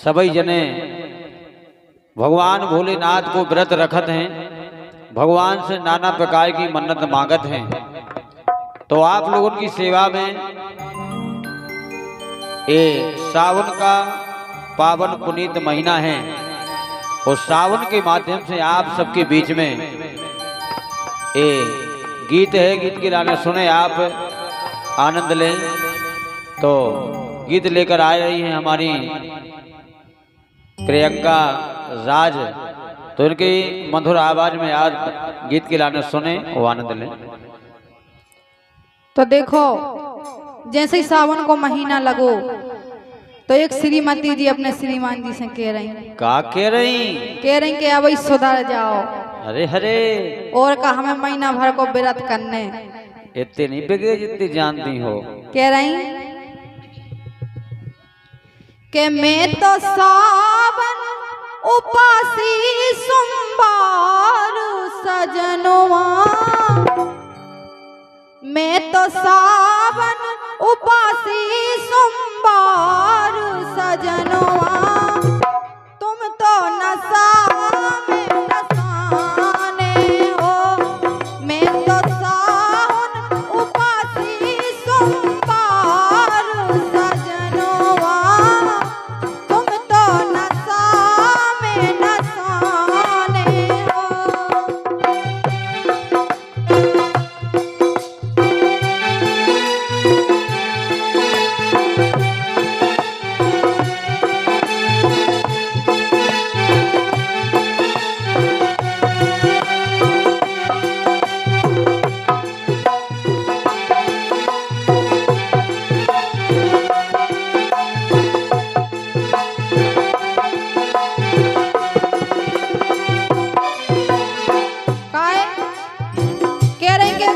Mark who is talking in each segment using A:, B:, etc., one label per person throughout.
A: सभी जने भगवान भोलेनाथ को व्रत रखत हैं, भगवान से नाना प्रकार की मन्नत मांगत हैं। तो आप लोगों की सेवा में ये सावन का पावन पुनीत महीना है और सावन के माध्यम से आप सबके बीच में ये गीत है, गीत के गाने सुने, आप आनंद लें। तो गीत लेकर आ रही हैं हमारी प्रियंका राज, तो इनकी मधुर आवाज में आज गीत के गाने सुने और आनंद लें।
B: तो देखो, जैसे ही सावन को महीना लगो तो एक श्रीमती जी अपने श्रीमान जी से कह रही,
A: का कह रही
B: कि अब सुधर जाओ।
A: अरे हरे,
B: और का हमें महीना भर को व्रत करने।
A: इतनी नहीं बिगड़े जितनी जानती हो।
B: कह रही कि मैं तो सावन उपासी सोमवार सजनवा, मैं तो सावन उपासी सोमवार सजनवा, तुम तो नशा में नशाने हो। मैं तो सावन उपासी सोमवार सजनवा, तुम तो नशा में नशाने हो।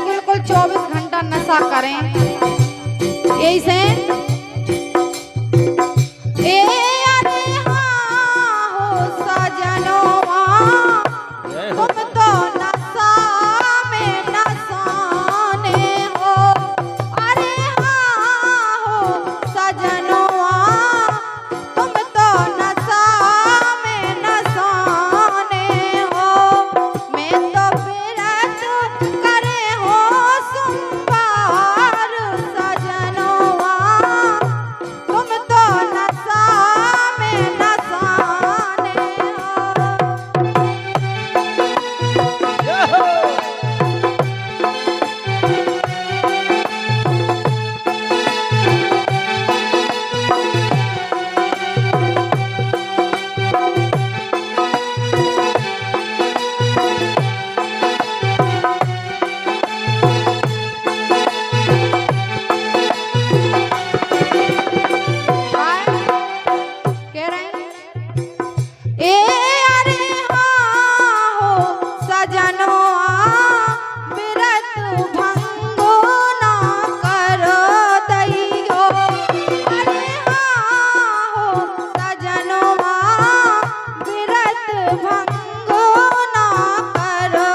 B: बिल्कुल 24 घंटा नशा करें, यही से ए अरे हाँ हो सजनवा, तुम तो नशा में नशाने हो। अरे हाँ हो सजनवा, तुम तो नशा में नशाने हो। मैं तो व्रत करे हो सोमवार सजनवा, तुम तो नशा में नशाने हो। कह रहे ए अरे हाँ हो सजनवा, व्रत भंगो ना करो दैयो। अरे हाँ हो सजनवा, व्रत भंगो ना करो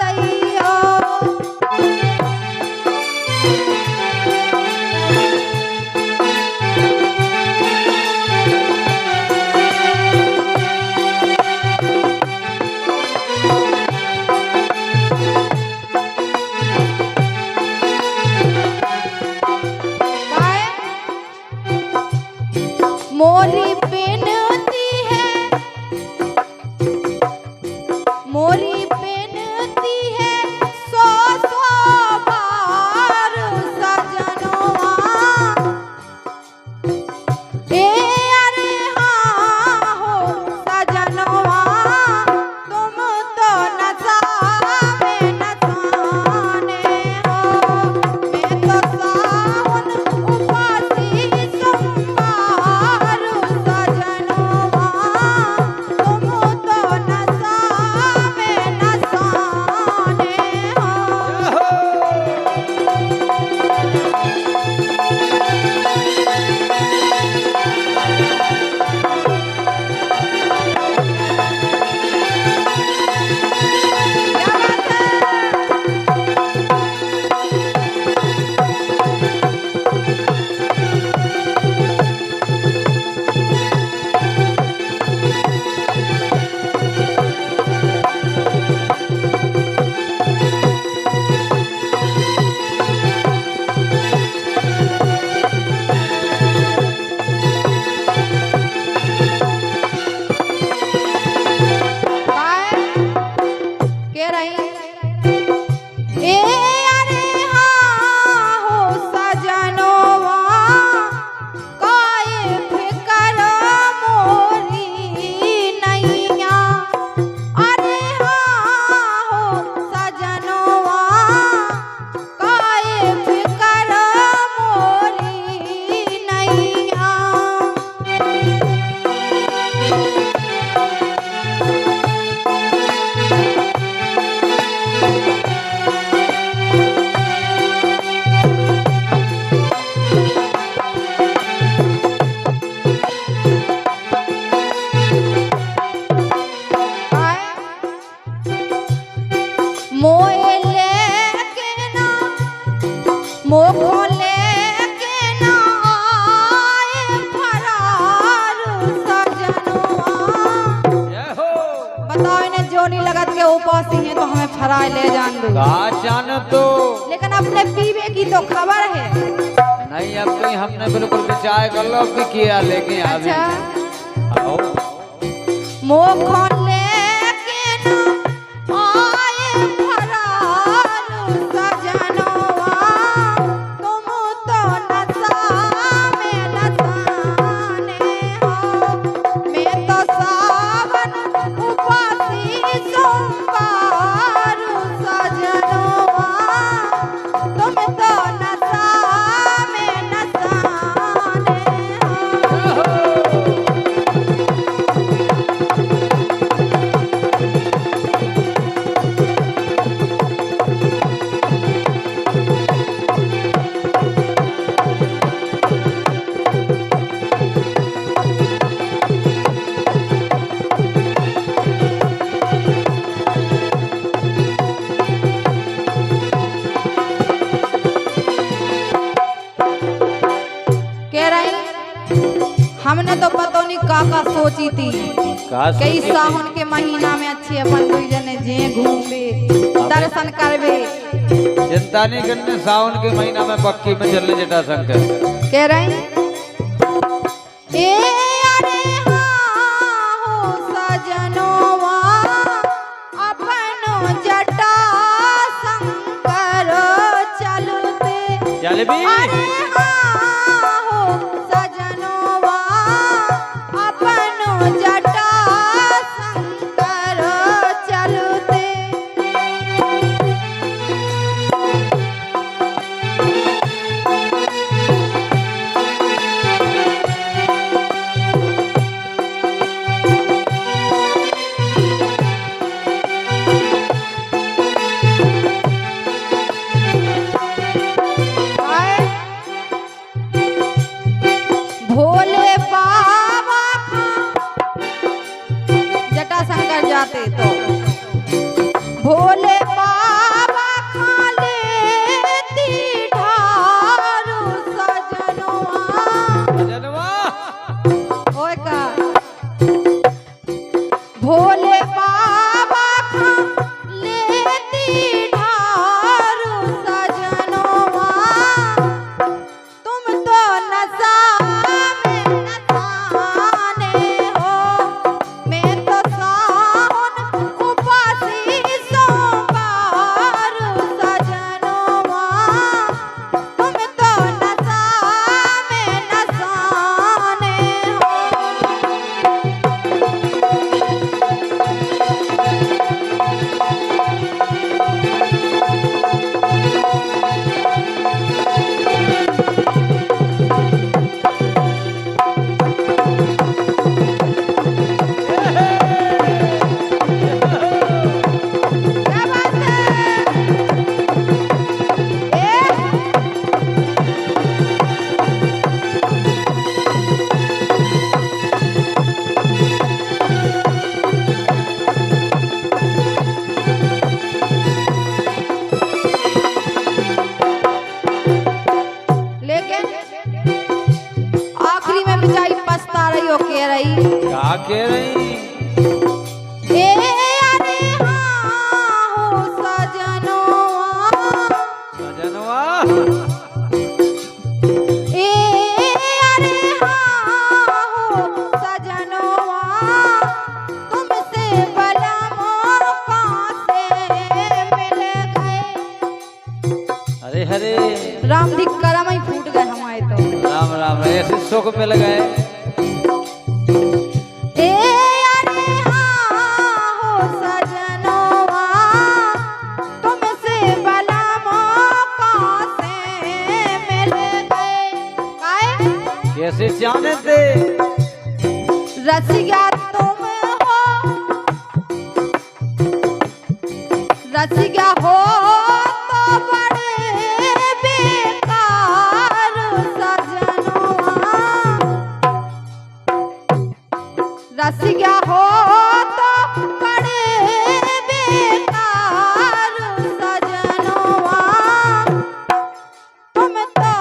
B: दैयो। मोरी बेनती है, मोरी बेनती है 100 बार सजनवा। ए अरे हाँ हो सजनवा, तुम तो नशा में नशाने हो। मैं तो सावन उपासी सोमवार सजनवा, पड़ोसी हैं तो हमें फराए ले जान दो।
A: कहा जान तो
B: लेकिन अपने पीवे की तो खबर है।
A: नहीं, अब कहीं हमने बिल्कुल विचार कर लो कि किया लेके
B: अच्छा
A: आओ।
B: मोखन लेके ना आए फरार सजनवा, तुम तो नशा में नशाने हो। मैं तो सावन उपासी सोमवार सजनवा, तुम तो नशा में नशाने हो। कह रही हमने तो पता नहीं काका सोची थी कई सावन के महीना में अच्छे अपन दुई जने जे घूमबे दर्शन करबे।
A: चिंता नहीं करने, सावन के महीना में पक्की में चलने जटा शंकर।
B: कह रही ए अरे हाँ हो सजनवा, अपनो जटा शंकर चलते।
A: चल भी
B: अरे हाँ हो सजनवा, अपनो जटा शंकर चलते। भोले बाबा का जटाशंकर जाते तो भोले बाबा का लेती ढारू सजनवा।
A: जनवा
B: ओए का भोले बाबा का लेती ढारू सजनवा, तुम तो नशा में नशाने हो। मैं तो सावन उपासी सोमवार सजनवा, तुम तो नशा में नशाने हो। क्या बात है? लेकिन आखिरी में बेचारी पछता रही हो, कह रही
A: क्या कह रही?
B: ए अरे हाँ हो सजनवा,
A: जनवा
B: ए अरे हाँ हो सजनवा, तुमसे भला मौका से मिल गए।
A: अरे हरे
B: राम दी करम ही फूट गए हमारे तो।
A: राम राम, ऐसे सुख मिल गए।
B: ए अरे हाँ हो सजनवा, तुमसे भला मौका से मिल गए। काहे?
A: कैसे जाने थे?
B: रसिया तुम हो, रसिया हो तो बड़े बेकार सजनवा। रसिया हो तो बड़े बेकार सजनवा, तुम तो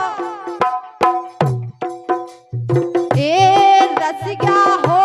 B: ए रसिया हो